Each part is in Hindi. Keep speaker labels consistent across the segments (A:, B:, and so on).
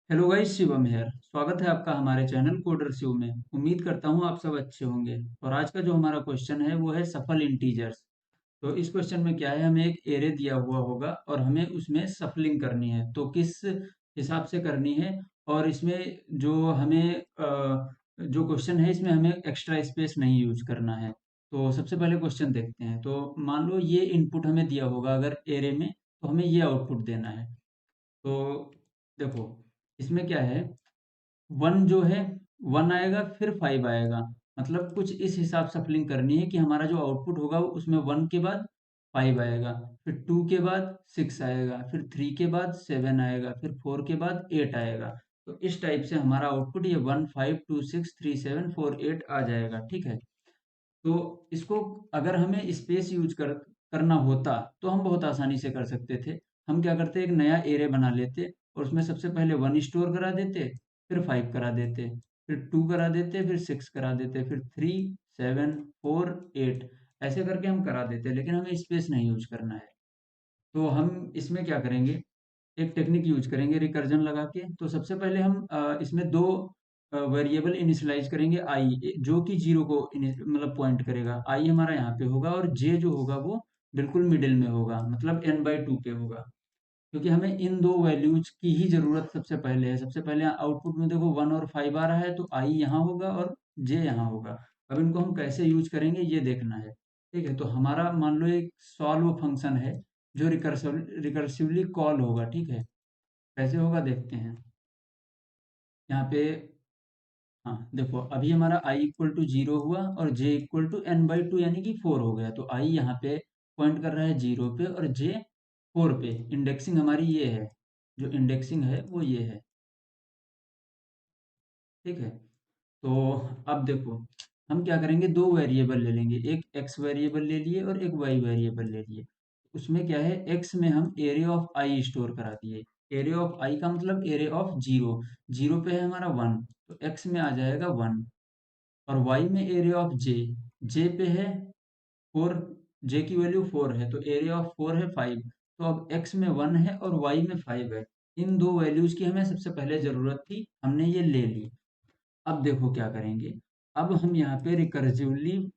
A: Hello guys, Shivam here. स्वागत है आपका हमारे चैनल कोडर शिव में। उम्मीद करता हूँ आप सब अच्छे होंगे। और आज का जो हमारा क्वेश्चन है वो है सफल इंटीजर्स। तो इस क्वेश्चन में क्या है, हमें एक एरे दिया हुआ होगा और हमें उसमें सफलिंग करनी है। तो किस हिसाब से करनी है, और इसमें जो हमें जो क्वेश्चन है इसमें हमें एक्स्ट्रा स्पेस नहीं यूज करना है। तो सबसे पहले क्वेश्चन देखते हैं। तो मान लो ये इनपुट हमें दिया होगा अगर एरे में, तो हमें ये आउटपुट देना है। तो देखो, इसमें क्या है, वन जो है, वन आएगा फिर फाइव आएगा। मतलब कुछ इस हिसाब से सफलिंग करनी है कि हमारा जो आउटपुट होगा वो उसमें वन के बाद फाइव आएगा, फिर टू के बाद सिक्स आएगा, फिर थ्री के बाद सेवन आएगा, फिर फोर के बाद एट आएगा। तो इस टाइप से हमारा आउटपुट ये one five two six three seven four eight आ जाएगा। ठीक है। तो इसको अगर हमें स्पेस यूज करना होता तो हम बहुत आसानी से कर सकते थे। हम क्या करते, एक नया एरे बना लेते और उसमें सबसे पहले वन स्टोर करा देते, फिर फाइव करा देते, फिर टू करा देते, फिर सिक्स करा देते, फिर थ्री सेवन फोर एट, ऐसे करके हम करा देते। लेकिन हमें स्पेस नहीं यूज करना है। तो हम इसमें क्या करेंगे, एक टेक्निक यूज करेंगे रिकर्जन लगा के। तो सबसे पहले हम इसमें दो वेरिएबल इनिशियलाइज करेंगे, आई जो कि जीरो को मतलब पॉइंट करेगा। आई हमारा यहाँ पे होगा और जे जो होगा वो बिल्कुल मिडिल में होगा, मतलब एन बाई टू पे होगा। क्योंकि हमें इन दो वैल्यूज की ही जरूरत सबसे पहले है। सबसे पहले आउटपुट में देखो वन और फाइव आ रहा है, तो आई यहाँ होगा और जे यहाँ होगा। अब इनको हम कैसे यूज करेंगे ये देखना है। ठीक है। तो हमारा मान लो एक सॉल्व फंक्शन है जो रिकर्सिवली कॉल होगा। ठीक है। कैसे होगा देखते हैं। यहाँ पे, हाँ देखो, अभी हमारा i इक्वल टू जीरो हुआ और j equal to n by two यानी कि फोर हो गया। तो i यहाँ पे पॉइंट कर रहा है जीरो पे और j फोर पे। इंडेक्सिंग हमारी ये है, जो इंडेक्सिंग है वो ये है। ठीक है। तो अब देखो, हम क्या करेंगे, दो वेरिएबल ले लेंगे। एक x वेरिएबल ले लिए और एक y वेरिएबल ले लिए। उसमें क्या है, x में हम एरे ऑफ i स्टोर करा दिए। एरे ऑफ i का मतलब एरे ऑफ जीरो। जीरो पे है हमारा वन, तो x में आ जाएगा वन। और y में एरिया ऑफ j, j पे है फोर, j की वैल्यू फोर है, तो एरिया ऑफ फोर है फाइव। तो अब x में वन है और y में फाइव है। इन दो वैल्यूज की हमें सबसे पहले जरूरत थी, हमने ये ले ली। अब देखो क्या करेंगे, अब हम यहाँ पे रिकर्सिवली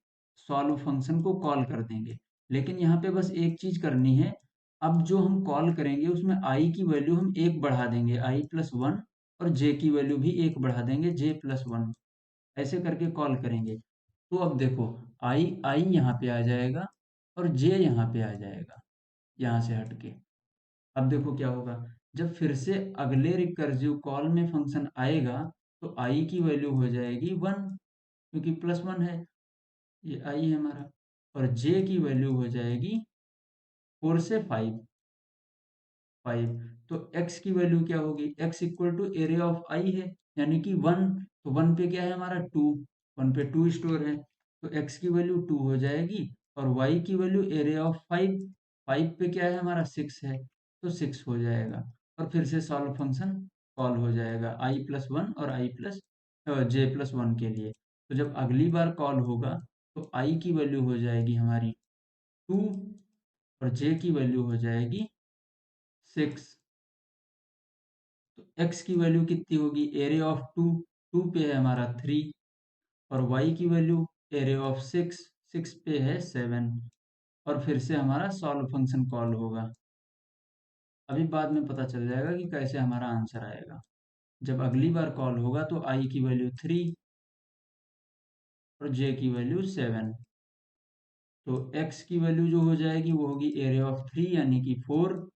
A: सॉल्व फंक्शन को कॉल कर देंगे। लेकिन यहाँ पे बस एक चीज करनी है। अब जो हम कॉल करेंगे उसमें i की वैल्यू हम एक बढ़ा देंगे, i प्लस वन, और j की वैल्यू भी एक बढ़ा देंगे, j प्लस वन। ऐसे करके कॉल करेंगे। तो अब देखो, आई आई यहाँ पे आ जाएगा और जे यहाँ पे आ जाएगा, यहाँ से हटके। अब देखो क्या होगा, जब फिर से अगले रिकर्सिव कॉल में फंक्शन आएगा तो आई की वैल्यू हो जाएगी वन, क्योंकि प्लस वन है, ये आई है हमारा। और जे की वैल्यू हो जाएगी फोर से फाइव, फाइव। तो x की वैल्यू क्या होगी, x equal to array of I है, यानी कि वन। तो वन पे क्या है हमारा टू, वन पे टू स्टोर है, तो x की वैल्यू टू हो जाएगी। और y की value area of five, five पे क्या है हमारा सिक्स है, तो सिक्स हो जाएगा। और फिर से सॉल्व फंक्शन कॉल हो जाएगा आई प्लस वन और आई प्लस जे प्लस वन के लिए। तो जब अगली बार कॉल होगा तो आई की वैल्यू हो जाएगी हमारी टू और जे की वैल्यू हो जाएगी सिक्स। तो x की वैल्यू कितनी होगी, एरिया ऑफ टू, टू पे है हमारा थ्री। और y की value area of six, six पे है सेवन। और फिर से हमारा सॉल्व फंक्शन कॉल होगा। अभी बाद में पता चल जाएगा कि कैसे हमारा आंसर आएगा। जब अगली बार कॉल होगा तो i की वैल्यू थ्री और j की वैल्यू सेवन। तो x की वैल्यू जो हो जाएगी वो होगी एरिया ऑफ थ्री यानी कि फोर।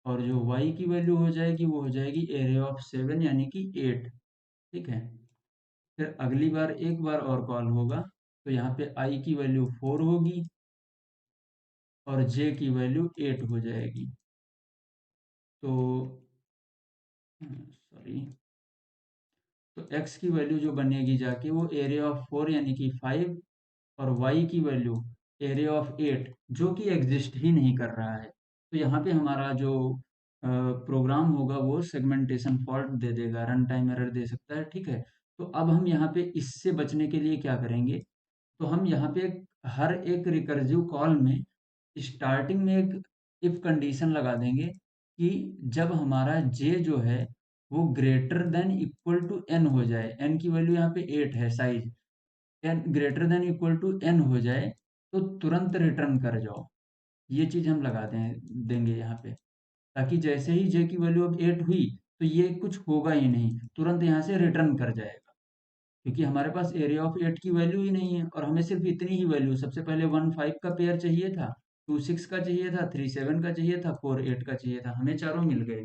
A: और जो y की वैल्यू हो जाएगी वो हो जाएगी एरिया ऑफ सेवन यानी कि एट। ठीक है। फिर अगली बार एक बार और कॉल होगा तो यहाँ पे i की वैल्यू फोर होगी और j की वैल्यू एट हो जाएगी। तो सॉरी, तो x की वैल्यू जो बनेगी जाके वो एरिया ऑफ फोर यानी कि फाइव, और y की वैल्यू एरिया ऑफ एट जो कि एग्जिस्ट ही नहीं कर रहा है। तो यहाँ पे हमारा जो प्रोग्राम होगा वो सेगमेंटेशन फॉल्ट दे देगा, रन टाइम एरर दे सकता है। ठीक है। तो अब हम यहाँ पे इससे बचने के लिए क्या करेंगे, तो हम यहाँ पे हर एक रिकर्सिव कॉल में स्टार्टिंग में एक इफ कंडीशन लगा देंगे कि जब हमारा जे जो है वो greater than equal to n हो जाए, एन की वैल्यू यहाँ पे 8 है size, n greater than equal to n हो जाए तो तुरंत रिटर्न कर जाओ। ये चीज हम लगा देंगे यहाँ पे, ताकि जैसे ही जे की वैल्यू अब 8 हुई तो ये कुछ होगा ही नहीं, तुरंत यहाँ से रिटर्न कर जाएगा, क्योंकि हमारे पास एरिया ऑफ 8 की वैल्यू ही नहीं है और हमें सिर्फ इतनी ही वैल्यू, सबसे पहले 1 5 का पेयर चाहिए था, 2 6 का चाहिए था, 3 7 का चाहिए था, 4 8 का चाहिए था, हमें चारों मिल गए।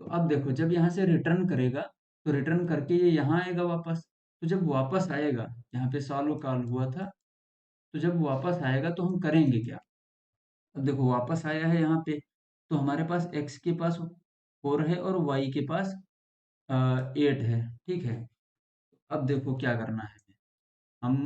A: तो अब देखो जब यहाँ से रिटर्न करेगा तो रिटर्न करके ये यहाँ आएगा वापस, तो जब वापस आएगा, यहाँ पे सॉल्व कॉल हुआ था, तो जब वापस आएगा तो हम करेंगे क्या। अब देखो वापस आया है यहाँ पे, तो हमारे पास x के पास 4 है और y के पास 8 है, ठीक है। अब देखो क्या करना है, हम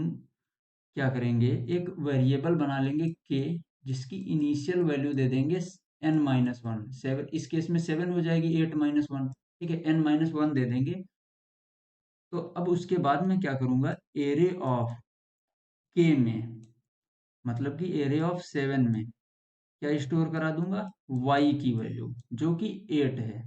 A: क्या करेंगे, एक वेरिएबल बना लेंगे k, जिसकी इनिशियल वैल्यू दे देंगे n-1, 7, इस केस में 7 हो जाएगी 8-1, ठीक है, n-1 दे देंगे। तो अब उसके बाद मैं क्या करूंगा, एरे ऑफ k में, मतलब कि एरे ऑफ 7 में क्या स्टोर करा दूंगा, y की वैल्यू जो कि 8 है,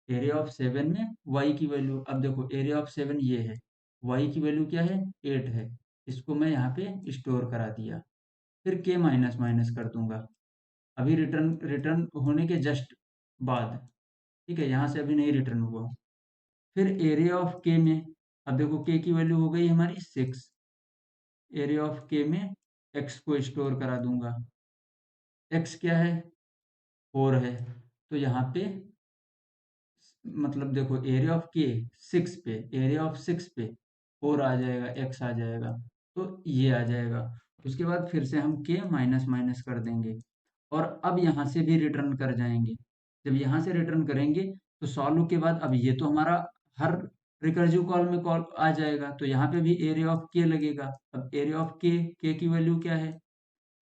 A: एरिया ऑफ 7 में y की वैल्यू, अब देखो एरिया ऑफ 7 ये है, y की वैल्यू क्या है, 8 है, इसको मैं यहाँ पे स्टोर करा दिया। फिर k माइनस माइनस कर दूंगा, अभी रिटर्न रिटर्न होने के जस्ट बाद, ठीक है, यहाँ से अभी नहीं रिटर्न हुआ। फिर एरिया ऑफ k में, अब देखो k की वैल्यू हो गई हमारी 6, एरिया ऑफ k में x को स्टोर करा दूंगा, x क्या है, 4 है, तो यहाँ पे मतलब देखो एरिया ऑफ के 6 पे, एरिया ऑफ 6 पे 4 आ जाएगा, x आ जाएगा, तो ये आ जाएगा। उसके बाद फिर से हम के माइनस माइनस कर देंगे और अब यहाँ से भी रिटर्न कर जाएंगे। जब यहाँ से रिटर्न करेंगे तो सॉल्व के बाद अब ये तो हमारा हर रिकर्सिव कॉल में कॉल आ जाएगा, तो यहाँ पे भी एरिया ऑफ के लगेगा। अब एरिया ऑफ के की वैल्यू क्या है,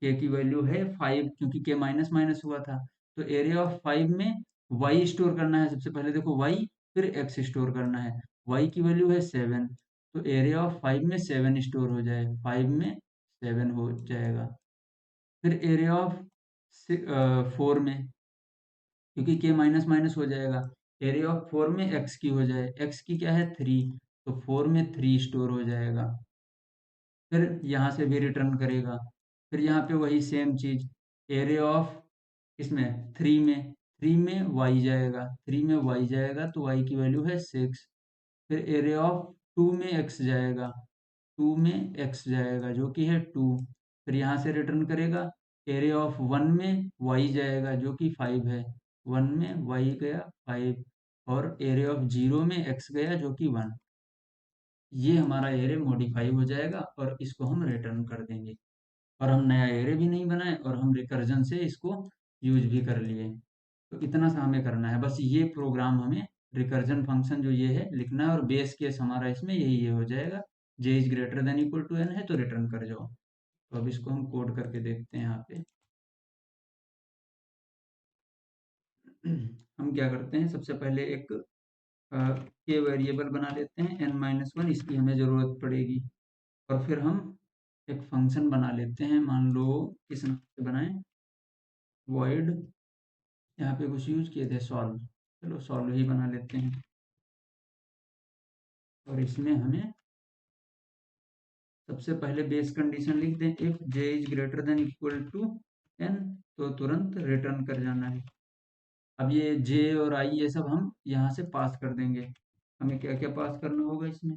A: के की वैल्यू है 5, क्योंकि के माइनस माइनस हुआ था, तो एरिया ऑफ 5 में y स्टोर करना है, सबसे पहले देखो y, फिर x स्टोर करना है, y की वैल्यू है 7, तो एरिया ऑफ 5 में 7 स्टोर हो जाए, 5 में 7 हो जाएगा। फिर एरिया ऑफ 4 में, क्योंकि के माइनस माइनस हो जाएगा, एरिया ऑफ 4 में x की हो जाए, x की क्या है 3, तो 4 में 3 स्टोर हो जाएगा। फिर यहाँ से भी रिटर्न करेगा, फिर यहाँ पे वही सेम चीज, एरिया ऑफ इसमें 3 में y जाएगा, 3 में y जाएगा तो y की वैल्यू है 6। फिर एरिया ऑफ 2 में x जाएगा, 2 में x जाएगा जो कि है 2, फिर यहाँ से रिटर्न करेगा। एरिया ऑफ 1 में y जाएगा जो कि 5 है, 1 में y गया 5, और एरिया ऑफ 0 में x गया जो कि 1। ये हमारा एरे मॉडिफाई हो जाएगा और इसको हम रिटर्न कर देंगे, और हम नया एरे भी नहीं बनाए और हम रिकर्जन से इसको यूज भी कर लिए। तो इतना सा हमें करना है, बस ये प्रोग्राम हमें रिकर्जन फंक्शन जो ये है लिखना है, और बेस केस हमारा इसमें यही ये हो जाएगा, J is greater than equal to N है तो रिटर्न कर जाओ। तो अब इसको हम कोड करके देखते हैं यहाँ पे। हम क्या करते हैं, सबसे पहले एक के वेरिएबल बना लेते हैं n-1, इसकी हमें ज़रूरत पड़ेगी, और फिर हम एक फंक्शन बना लेते हैं, मान लो किस नाम से बनाएं, void, यहाँ पे कुछ यूज किए थे सॉल्व, चलो सॉल्व ही बना लेते हैं, और इसमें हमें सबसे पहले बेस कंडीशन लिख दें, if j is greater than equal to n, तो तुरंत रिटर्न कर जाना है। अब ये जे और आई ये सब हम यहाँ से पास कर देंगे। हमें क्या क्या पास करना होगा इसमें,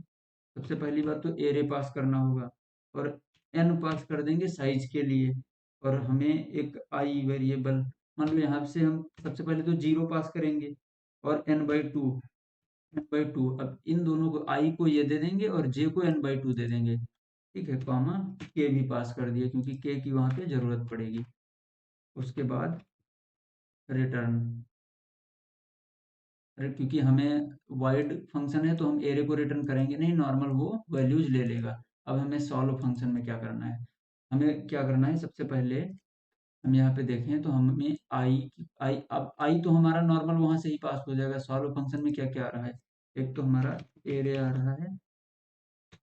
A: सबसे पहली बात तो एरे पास करना होगा, और एन पास कर देंगे साइज के लिए, और हमें एक आई वेरिएबल, मान लो यहाँ से हम सबसे पहले तो 0 पास करेंगे, और n/2, n/2, अब इन दोनों को, आई को ये दे देंगे और जे को n/2 दे देंगे, ठीक है, कॉमा के भी पास कर दिया क्योंकि के की वहां पे जरूरत पड़ेगी। उसके बाद रिटर्न, क्योंकि हमें वाइड फंक्शन है तो हम एरे को रिटर्न करेंगे नहीं, नॉर्मल वो वैल्यूज ले लेगा। अब हमें सॉल्व फंक्शन में क्या करना है, हमें क्या करना है, सबसे पहले हम यहाँ पे देखें तो हमें आई, अब आई तो हमारा नॉर्मल वहां से ही पास हो जाएगा। सॉल्व फंक्शन में क्या क्या आ रहा है, एक तो हमारा एरे आ रहा है,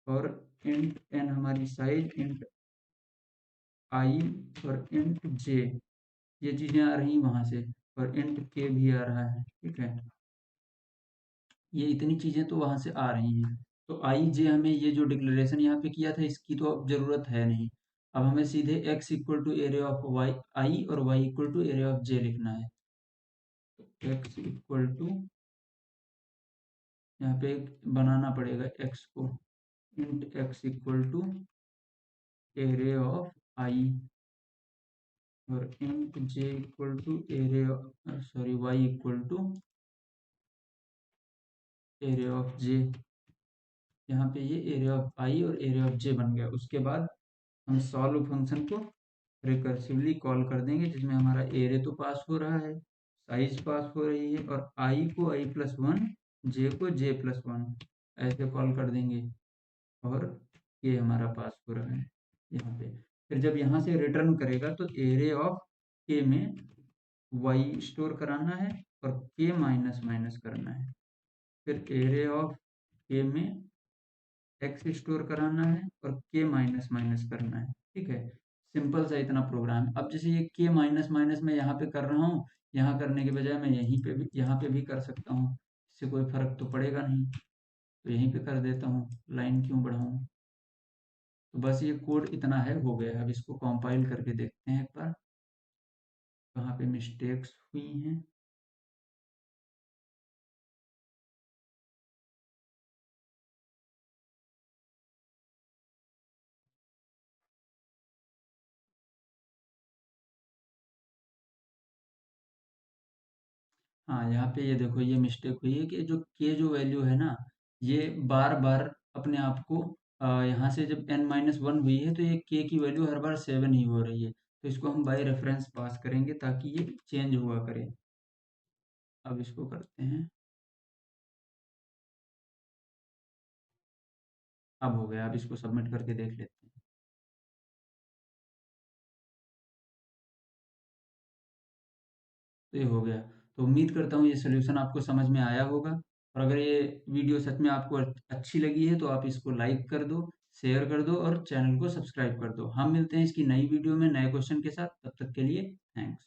A: और इंट एन हमारी साइज, इंट आई, और इंट जे, ये चीजें आ रही वहां से, और इंट के भी आ रहा है, ठीक है। ये इतनी चीजें तो वहां से आ रही हैं। तो आई जे हमें ये जो डिक्लेरेशन यहाँ पे किया था इसकी तो अब जरूरत है नहीं। अब हमें सीधे x equal to array of Y I और y equal to array of J लिखना है। x इक्वल टू, यहाँ पे बनाना पड़ेगा x को, int x equal to array of I और int j equal to array, sorry y equal to array of J. यहाँ पे ये एरिया ऑफ आई और एरिया ऑफ जे बन गया। उसके बाद हम सॉल्व फंक्शन को रिकर्सिवली कॉल कर देंगे, जिसमें हमारा एरिया तो पास हो रहा है, साइज पास हो रही है, और आई को आई प्लस वन, जे को जे प्लस वन, ऐसे कॉल कर देंगे, और ये हमारा पास हो रहा है यहाँ पे। फिर जब यहाँ से रिटर्न करेगा तो एरिया ऑफ के में वाई स्टोर कराना है और के माइनस माइनस करना है। फिर एरिया ऑफ के में एक्स स्टोर कराना है और के माइनस माइनस करना है। ठीक है, सिंपल सा इतना प्रोग्राम है। अब जैसे ये के माइनस माइनस मैं यहाँ पे कर रहा हूँ, यहाँ करने के बजाय मैं यहीं पे भी, यहाँ पे भी कर सकता हूँ, इससे कोई फर्क तो पड़ेगा नहीं। तो यहीं पे कर देता हूँ, लाइन क्यों बढ़ाऊँ। तो बस ये कोड इतना है, हो गया। अब इसको कंपाइल करके देखते हैं एक बार कहाँ पे मिस्टेक्स हुई हैं। हाँ, यहाँ पे ये देखो, ये मिस्टेक हुई है कि जो के जो वैल्यू है ना, ये बार बार अपने आप को यहाँ से जब n माइनस वन हुई है तो ये के की वैल्यू हर बार 7 ही हो रही है। तो इसको हम बाई रेफरेंस पास करेंगे ताकि ये चेंज हुआ करे। अब इसको करते हैं, अब हो गया। अब इसको सबमिट करके देख लेते हैं। तो ये हो गया। तो उम्मीद करता हूँ ये सोल्यूशन आपको समझ में आया होगा। और अगर ये वीडियो सच में आपको अच्छी लगी है तो आप इसको लाइक कर दो, शेयर कर दो और चैनल को सब्सक्राइब कर दो। हम मिलते हैं इसकी नई वीडियो में नए क्वेश्चन के साथ। तब तक के लिए थैंक्स।